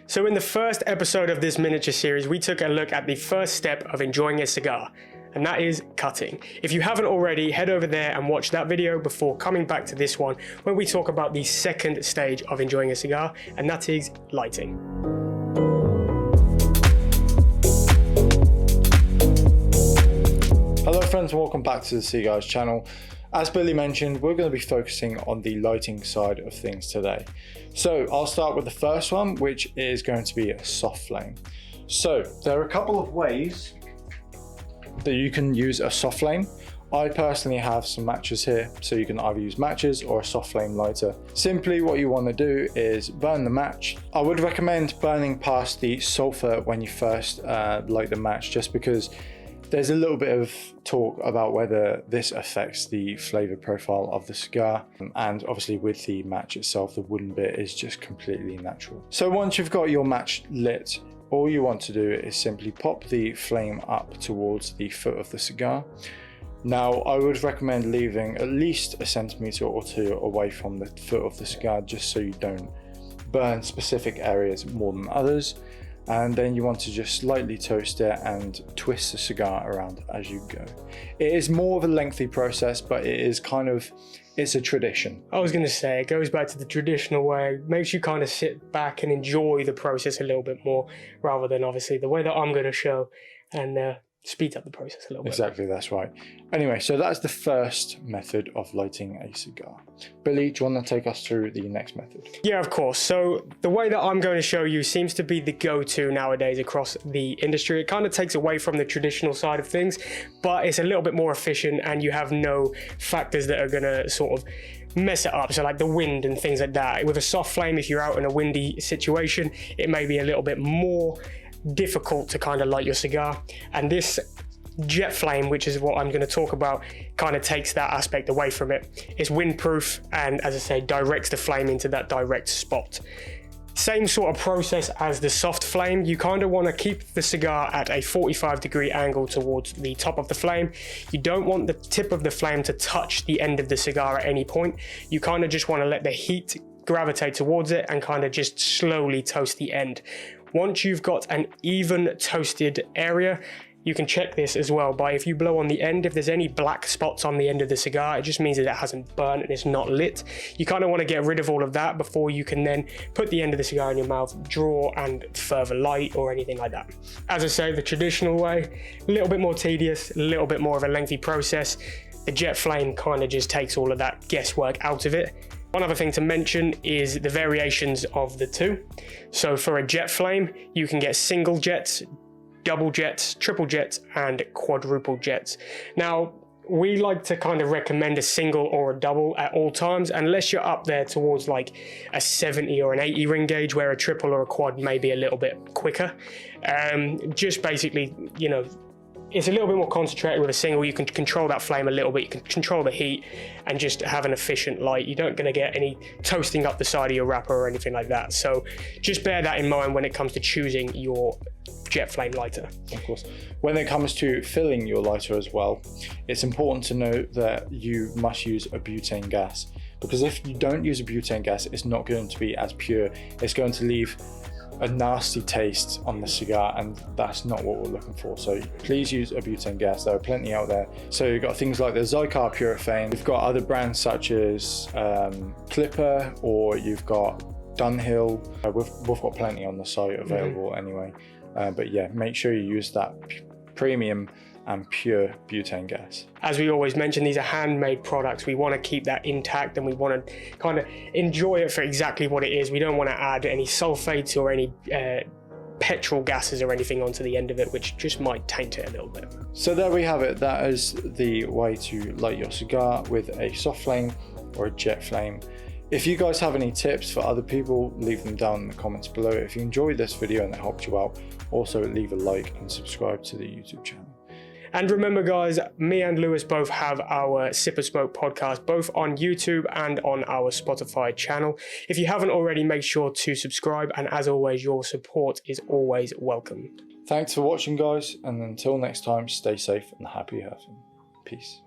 So in the first episode of this miniature series, we took a look at the first step of enjoying a cigar, and that is cutting. If you haven't already, head over there and watch that video before coming back to this one, where we talk about the second stage of enjoying a cigar, and that is lighting. Hello friends, and welcome back to the C.Gars channel. As Billy mentioned, we're going to be focusing on the lighting side of things today. So I'll start with the first one, which is going to be a soft flame. So there are a couple of ways that you can use a soft flame. I personally have some matches here, so you can either use matches or a soft flame lighter. Simply what you want to do is burn the match. I would recommend burning past the sulfur when you first light the match, just because there's a little bit of talk about whether this affects the flavor profile of the cigar, and obviously with the match itself, the wooden bit is just completely natural. So once you've got your match lit, all you want to do is simply pop the flame up towards the foot of the cigar. Now, I would recommend leaving at least a centimeter or two away from the foot of the cigar, just so you don't burn specific areas more than others. And then you want to just slightly toast it and twist the cigar around as you go. It is more of a lengthy process, but it's a tradition. I was going to say, it goes back to the traditional way. It makes you kind of sit back and enjoy the process a little bit more, rather than obviously the way that I'm going to show, and speed up the process a little bit. Exactly, that's right. Anyway, so that's the first method of lighting a cigar. Billy, do you want to take us through the next method? Yeah, of course. So the way that I'm going to show you seems to be the go-to nowadays across the industry. It kind of takes away from the traditional side of things, but it's a little bit more efficient, and you have no factors that are going to sort of mess it up, so like the wind and things like that. With a soft flame, if you're out in a windy situation, it may be a little bit more difficult to kind of light your cigar, and this jet flame, which is what I'm going to talk about, kind of takes that aspect away from it. It's windproof, and as I say, directs the flame into that direct spot. Same sort of process as the soft flame. You kind of want to keep the cigar at a 45-degree angle towards the top of the flame. You don't want the tip of the flame to touch the end of the cigar at any point. You kind of just want to let the heat gravitate towards it and kind of just slowly toast the end. Once you've got an even toasted area, you can check this as well by, if you blow on the end, if there's any black spots on the end of the cigar, it just means that it hasn't burned and it's not lit. You kind of want to get rid of all of that before you can then put the end of the cigar in your mouth, draw and further light or anything like that. As I say, the traditional way, a little bit more tedious, a little bit more of a lengthy process. The jet flame kind of just takes all of that guesswork out of it. One other thing to mention is the variations of the two. So for a jet flame, you can get single jets, double jets, triple jets, and quadruple jets. Now, we like to kind of recommend a single or a double at all times, unless you're up there towards like a 70 or an 80 ring gauge, where a triple or a quad may be a little bit quicker. Just basically, you know, it's a little bit more concentrated. With a single, you can control that flame a little bit, you can control the heat and just have an efficient light. You don't gonna get any toasting up the side of your wrapper or anything like that. So just bear that in mind when it comes to choosing your jet flame lighter. Of course. When it comes to filling your lighter as well, it's important to note that you must use a butane gas, because if you don't use a butane gas, it's not going to be as pure. It's going to leave a nasty taste on the cigar, and that's not what we're looking for. So please use a butane gas. There are plenty out there. So you've got things like the Cigar Purifane. You've got other brands such as Clipper, or you've got Dunhill. We've got plenty on the site available anyway. But yeah, make sure you use that premium and pure butane gas. As we always mention, these are handmade products. We want to keep that intact, and we want to kind of enjoy it for exactly what it is. We don't want to add any sulfates or any petrol gases or anything onto the end of it, which just might taint it a little bit. So there we have it. That is the way to light your cigar with a soft flame or a jet flame. If you guys have any tips for other people, leave them down in the comments below. If you enjoyed this video and it helped you out, also leave a like and subscribe to the YouTube channel. And remember guys, me and Lewis both have our Sip of Smoke podcast, both on YouTube and on our Spotify channel. If you haven't already, make sure to subscribe, and as always, your support is always welcome. Thanks for watching guys, and until next time, stay safe and happy hurting. Peace.